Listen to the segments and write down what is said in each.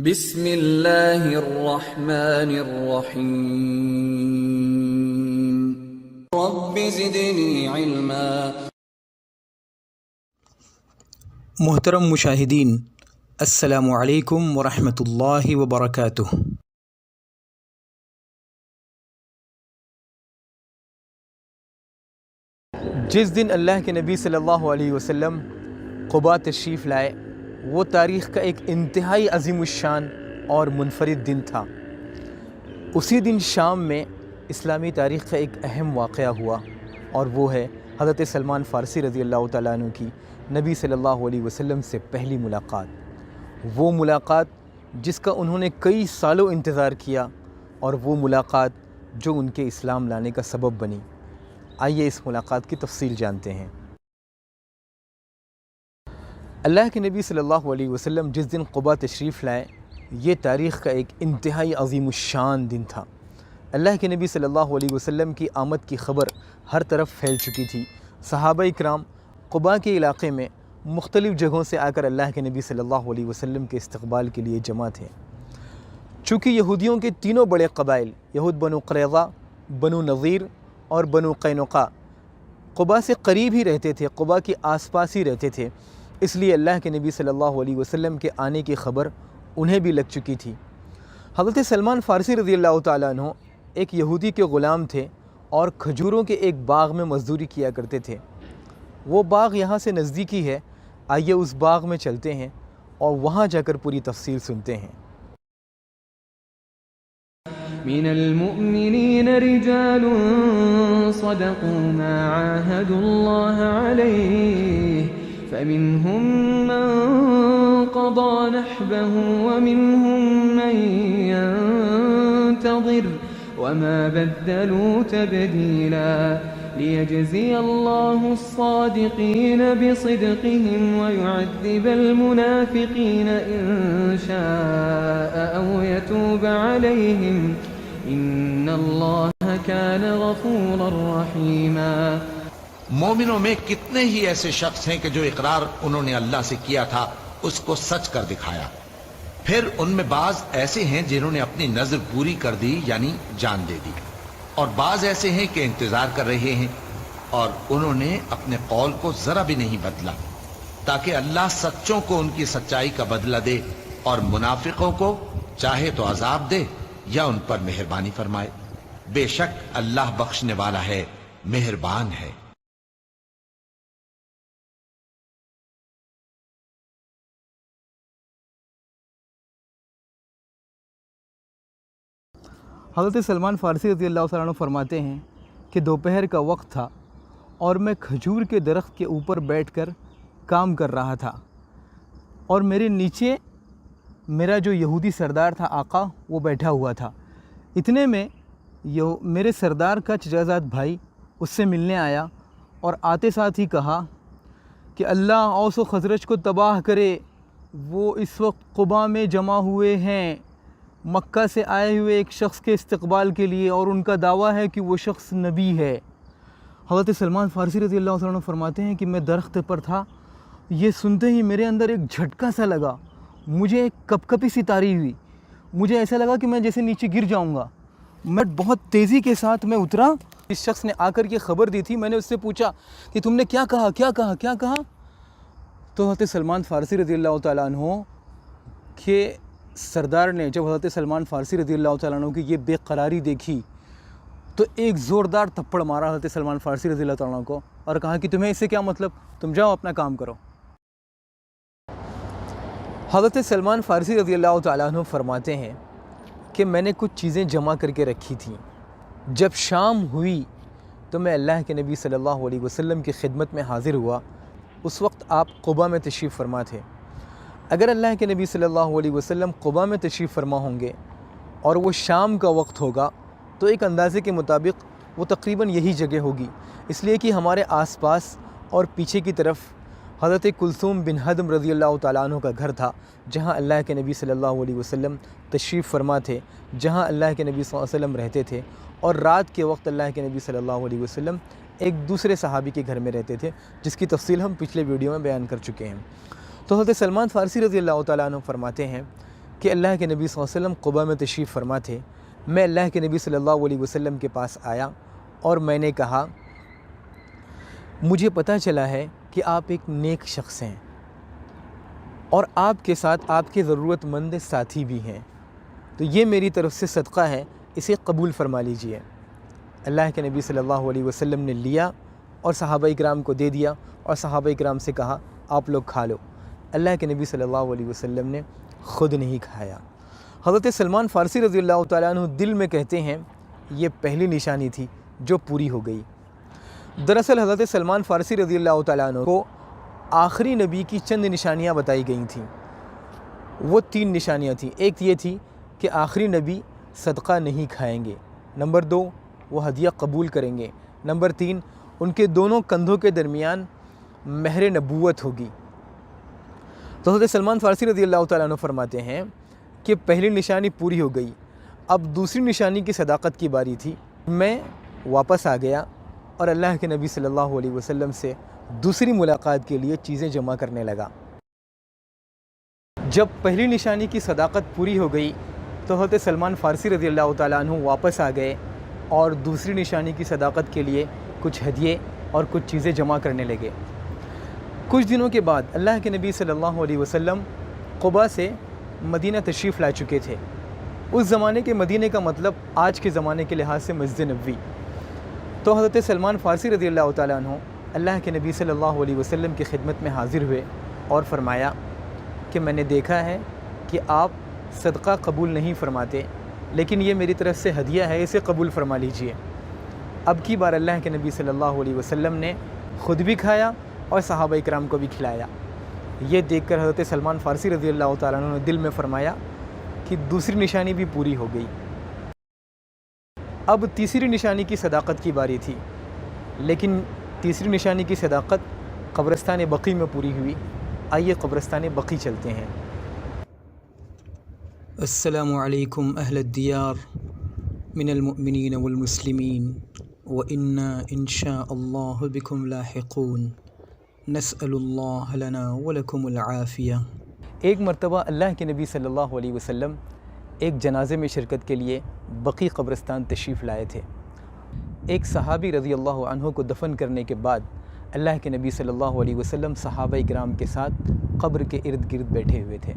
بسم اللہ الرحمن الرحیم رب زدنی علما۔ محترم مشاہدین، السلام علیکم ورحمۃ اللہ وبرکاتہ۔ جس دن اللہ کے نبی صلی اللہ علیہ وسلم قباء تشریف لائے، وہ تاریخ کا ایک انتہائی عظیم الشان اور منفرد دن تھا۔ اسی دن شام میں اسلامی تاریخ کا ایک اہم واقعہ ہوا، اور وہ ہے حضرت سلمان فارسی رضی اللہ تعالیٰ عنہ کی نبی صلی اللہ علیہ وسلم سے پہلی ملاقات۔ وہ ملاقات جس کا انہوں نے کئی سالوں انتظار کیا، اور وہ ملاقات جو ان کے اسلام لانے کا سبب بنی۔ آئیے اس ملاقات کی تفصیل جانتے ہیں۔ اللہ کے نبی صلی اللہ علیہ وسلم جس دن قباء تشریف لائے، یہ تاریخ کا ایک انتہائی عظیم الشان دن تھا۔ اللہ کے نبی صلی اللہ علیہ وسلم کی آمد کی خبر ہر طرف پھیل چکی تھی۔ صحابہ اکرام قباء کے علاقے میں مختلف جگہوں سے آ کر اللہ کے نبی صلی اللہ علیہ وسلم کے استقبال کے لیے جمع تھے۔ چونکہ یہودیوں کے تینوں بڑے قبائل یہود بنو قریظہ، بنو نذیر اور بنو قینقاع قباء سے قریب ہی رہتے تھے، قباء کے آس پاس ہی رہتے تھے، اس لیے اللہ کے نبی صلی اللہ علیہ وسلم کے آنے کی خبر انہیں بھی لگ چکی تھی۔ حضرت سلمان فارسی رضی اللہ تعالیٰ عنہ ایک یہودی کے غلام تھے اور کھجوروں کے ایک باغ میں مزدوری کیا کرتے تھے۔ وہ باغ یہاں سے نزدیکی ہے، آئیے اس باغ میں چلتے ہیں اور وہاں جا کر پوری تفصیل سنتے ہیں۔ من المؤمنین رجال صدقوا ما عاهدوا الله عليه فمنهم من قضى نحبه ومنهم من ينتظر وما بدلوا تبديلا ليجزي الله الصادقين بصدقهم ويعذب المنافقين إن شاء أو يتوب عليهم إن الله كان غفورا رحيما۔ مومنوں میں کتنے ہی ایسے شخص ہیں کہ جو اقرار انہوں نے اللہ سے کیا تھا اس کو سچ کر دکھایا، پھر ان میں بعض ایسے ہیں جنہوں نے اپنی نظر پوری کر دی یعنی جان دے دی، اور بعض ایسے ہیں کہ انتظار کر رہے ہیں، اور انہوں نے اپنے قول کو ذرا بھی نہیں بدلا، تاکہ اللہ سچوں کو ان کی سچائی کا بدلہ دے اور منافقوں کو چاہے تو عذاب دے یا ان پر مہربانی فرمائے۔ بے شک اللہ بخشنے والا ہے، مہربان ہے۔ حضرت سلمان فارسی رضی اللہ تعالیٰ عنہ فرماتے ہیں کہ دوپہر کا وقت تھا اور میں کھجور کے درخت کے اوپر بیٹھ کر کام کر رہا تھا، اور میرے نیچے میرا جو یہودی سردار تھا آقا، وہ بیٹھا ہوا تھا۔ اتنے میں میرے سردار کا چچا زاد بھائی اس سے ملنے آیا، اور آتے ساتھ ہی کہا کہ اللہ اوس و خزرج کو تباہ کرے، وہ اس وقت قباء میں جمع ہوئے ہیں مکہ سے آئے ہوئے ایک شخص کے استقبال کے لیے، اور ان کا دعویٰ ہے کہ وہ شخص نبی ہے۔ حضرت سلمان فارسی رضی اللہ عنہ فرماتے ہیں کہ میں درخت پر تھا، یہ سنتے ہی میرے اندر ایک جھٹکا سا لگا، مجھے ایک کپ کپی سی طاری ہوئی، مجھے ایسا لگا کہ میں جیسے نیچے گر جاؤں گا۔ میں بہت تیزی کے ساتھ میں اترا۔ اس شخص نے آ کر یہ خبر دی تھی، میں نے اس سے پوچھا کہ تم نے کیا کہا کیا کہا کیا کہا؟ تو حضرت سلمان فارسی رضی اللہ تعالیٰ عنہ کے سردار نے جب حضرت سلمان فارسی رضی اللہ تعالیٰ عنہ کی یہ بے قراری دیکھی تو ایک زوردار تھپڑ مارا حضرت سلمان فارسی رضی اللہ تعالیٰ عنہ کو، اور کہا کہ تمہیں اس سے کیا مطلب، تم جاؤ اپنا کام کرو۔ حضرت سلمان فارسی رضی اللہ تعالیٰ عنہ فرماتے ہیں کہ میں نے کچھ چیزیں جمع کر کے رکھی تھیں۔ جب شام ہوئی تو میں اللہ کے نبی صلی اللہ علیہ وسلم کی خدمت میں حاضر ہوا۔ اس وقت آپ قباء میں تشریف فرما تھے۔ اگر اللہ کے نبی صلی اللہ علیہ وسلم قباء میں تشریف فرما ہوں گے اور وہ شام کا وقت ہوگا تو ایک اندازے کے مطابق وہ تقریباً یہی جگہ ہوگی، اس لیے کہ ہمارے آس پاس اور پیچھے کی طرف حضرت کلثوم بن ہدم رضی اللہ تعالیٰ عنہ کا گھر تھا، جہاں اللہ کے نبی صلی اللہ علیہ وسلم تشریف فرما تھے، جہاں اللہ کے نبی صلی اللہ علیہ وسلم رہتے تھے، اور رات کے وقت اللہ کے نبی صلی اللہ علیہ وسلم ایک دوسرے صحابی کے گھر میں رہتے تھے، جس کی تفصیل ہم پچھلے ویڈیو میں بیان کر چکے ہیں۔ تو حضرت سلمان فارسی رضی اللہ تعالیٰ عنہ فرماتے ہیں کہ اللہ کے نبی صلی اللہ علیہ وسلم قباء میں تشریف فرما تھے۔ میں اللہ کے نبی صلی اللہ علیہ وسلم کے پاس آیا اور میں نے کہا مجھے پتہ چلا ہے کہ آپ ایک نیک شخص ہیں اور آپ کے ساتھ آپ کے ضرورت مند ساتھی بھی ہیں، تو یہ میری طرف سے صدقہ ہے، اسے قبول فرما لیجئے۔ اللہ کے نبی صلی اللہ علیہ وسلم نے لیا اور صحابہ اکرام کو دے دیا اور صحابہ اکرام سے کہا آپ لوگ کھا لو۔ اللہ کے نبی صلی اللہ علیہ وسلم نے خود نہیں کھایا۔ حضرت سلمان فارسی رضی اللہ تعالیٰ عنہ دل میں کہتے ہیں یہ پہلی نشانی تھی جو پوری ہو گئی۔ دراصل حضرت سلمان فارسی رضی اللہ تعالیٰ عنہ کو آخری نبی کی چند نشانیاں بتائی گئی تھیں۔ وہ 3 نشانیاں تھیں۔ ایک یہ تھی کہ آخری نبی صدقہ نہیں کھائیں گے، نمبر 2 وہ ہدیہ قبول کریں گے، نمبر 3 ان کے دونوں کندھوں کے درمیان مہر نبوت ہوگی۔ تو حضرت سلمان فارسی رضی اللہ تعالیٰ عنہ فرماتے ہیں کہ پہلی نشانی پوری ہو گئی، اب دوسری نشانی کی صداقت کی باری تھی۔ میں واپس آ گیا اور اللہ کے نبی صلی اللہ علیہ وسلم سے دوسری ملاقات کے لیے چیزیں جمع کرنے لگا۔ جب پہلی نشانی کی صداقت پوری ہو گئی تو حضرت سلمان فارسی رضی اللہ تعالیٰ عنہ واپس آ گئے اور دوسری نشانی کی صداقت کے لیے کچھ ہدیے اور کچھ چیزیں جمع کرنے لگے۔ کچھ دنوں کے بعد اللہ کے نبی صلی اللہ علیہ وسلم قباء سے مدینہ تشریف لا چکے تھے۔ اس زمانے کے مدینہ کا مطلب آج کے زمانے کے لحاظ سے مسجد نبوی۔ تو حضرت سلمان فارسی رضی اللہ تعالیٰ عنہ اللہ کے نبی صلی اللہ علیہ وسلم کی خدمت میں حاضر ہوئے اور فرمایا کہ میں نے دیکھا ہے کہ آپ صدقہ قبول نہیں فرماتے، لیکن یہ میری طرف سے ہدیہ ہے، اسے قبول فرما لیجئے۔ اب کی بار اللہ کے نبی صلی اللہ علیہ وسلم نے خود بھی کھایا اور صحابہ اکرام کو بھی کھلایا۔ یہ دیکھ کر حضرت سلمان فارسی رضی اللہ تعالیٰ عنہ نے دل میں فرمایا کہ دوسری نشانی بھی پوری ہو گئی۔ اب تیسری نشانی کی صداقت کی باری تھی، لیکن تیسری نشانی کی صداقت قبرستان بقیع میں پوری ہوئی۔ آئیے قبرستان بقیع چلتے ہیں۔ السلام علیکم اہل الدیار من المؤمنین والمسلمین وإنا إن شاء الله بكم لاحقون نسأل اللہ لنا ولکم العافیہ۔ ایک مرتبہ اللہ کے نبی صلی اللہ علیہ وسلم ایک جنازے میں شرکت کے لیے بقیع قبرستان تشریف لائے تھے۔ ایک صحابی رضی اللہ عنہ کو دفن کرنے کے بعد اللہ کے نبی صلی اللہ علیہ وسلم صحابہ اکرام کے ساتھ قبر کے ارد گرد بیٹھے ہوئے تھے۔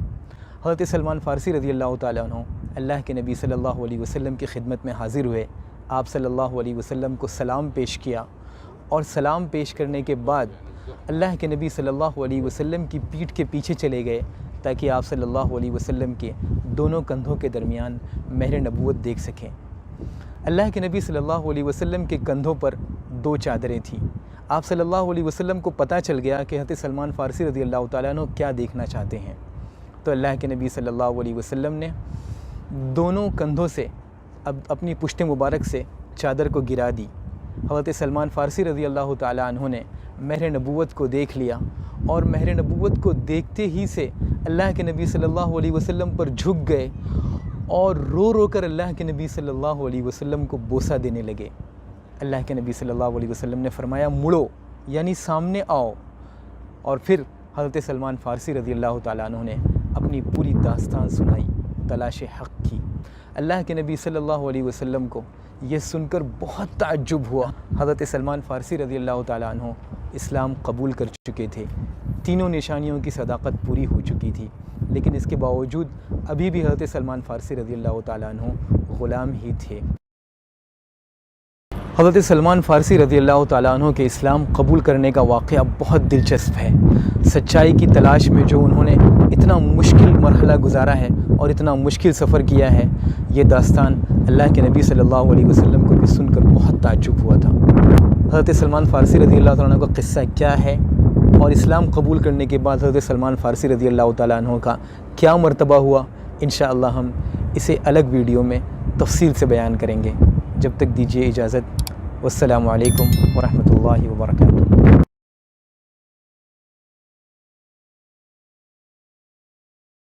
حضرت سلمان فارسی رضی اللہ تعالیٰ عنہ اللہ کے نبی صلی اللہ علیہ وسلم کی خدمت میں حاضر ہوئے۔ آپ صلی اللہ علیہ وسلم کو سلام پیش کیا اور سلام پیش کرنے کے بعد اللہ کے نبی صلی اللہ علیہ وسلم کی پیٹھ کے پیچھے چلے گئے تاکہ آپ صلی اللہ علیہ وسلم کے دونوں کندھوں کے درمیان مہر نبوت دیکھ سکیں۔ اللہ کے نبی صلی اللہ علیہ وسلم کے کندھوں پر 2 چادریں تھیں۔ آپ صلی اللہ علیہ وسلم کو پتہ چل گیا کہ حضرت سلمان فارسی رضی اللہ تعالیٰ عنہ کیا دیکھنا چاہتے ہیں، تو اللہ کے نبی صلی اللہ علیہ وسلم نے دونوں کندھوں سے اب اپنی پشت مبارک سے چادر کو گرا دی۔ حضرت سلمان فارسی رضی اللہ تعالیٰ عنہ نے مہر نبوت کو دیکھ لیا اور مہر نبوت کو دیکھتے ہی سے اللہ کے نبی صلی اللہ علیہ وسلم پر جھک گئے اور رو رو کر اللہ کے نبی صلی اللہ علیہ وسلم کو بوسہ دینے لگے۔ اللہ کے نبی صلی اللہ علیہ وسلم نے فرمایا مڑو، یعنی سامنے آؤ، اور پھر حضرت سلمان فارسی رضی اللہ تعالیٰ عنہ نے اپنی پوری داستان سنائی، تلاش حق کی۔ اللہ کے نبی صلی اللہ علیہ وسلم کو یہ سن کر بہت تعجب ہوا۔ حضرت سلمان فارسی رضی اللہ تعالیٰ عنہ اسلام قبول کر چکے تھے، تینوں نشانیوں کی صداقت پوری ہو چکی تھی، لیکن اس کے باوجود ابھی بھی حضرت سلمان فارسی رضی اللہ تعالیٰ عنہ غلام ہی تھے۔ حضرت سلمان فارسی رضی اللہ تعالیٰ عنہ کے اسلام قبول کرنے کا واقعہ بہت دلچسپ ہے۔ سچائی کی تلاش میں جو انہوں نے اتنا مشکل مرحلہ گزارا ہے اور اتنا مشکل سفر کیا ہے، یہ داستان اللہ کے نبی صلی اللہ علیہ وسلم کو بھی سن کر بہت تعجب ہوا تھا۔ حضرت سلمان فارسی رضی اللہ تعالیٰ عنہ کا قصہ کیا ہے اور اسلام قبول کرنے کے بعد حضرت سلمان فارسی رضی اللہ تعالیٰ عنہ کا کیا مرتبہ ہوا، انشاءاللہ ہم اسے الگ ویڈیو میں تفصیل سے بیان کریں گے۔ جب تک دیجیے اجازت، والسلام علیکم ورحمۃ اللہ وبرکاتہ۔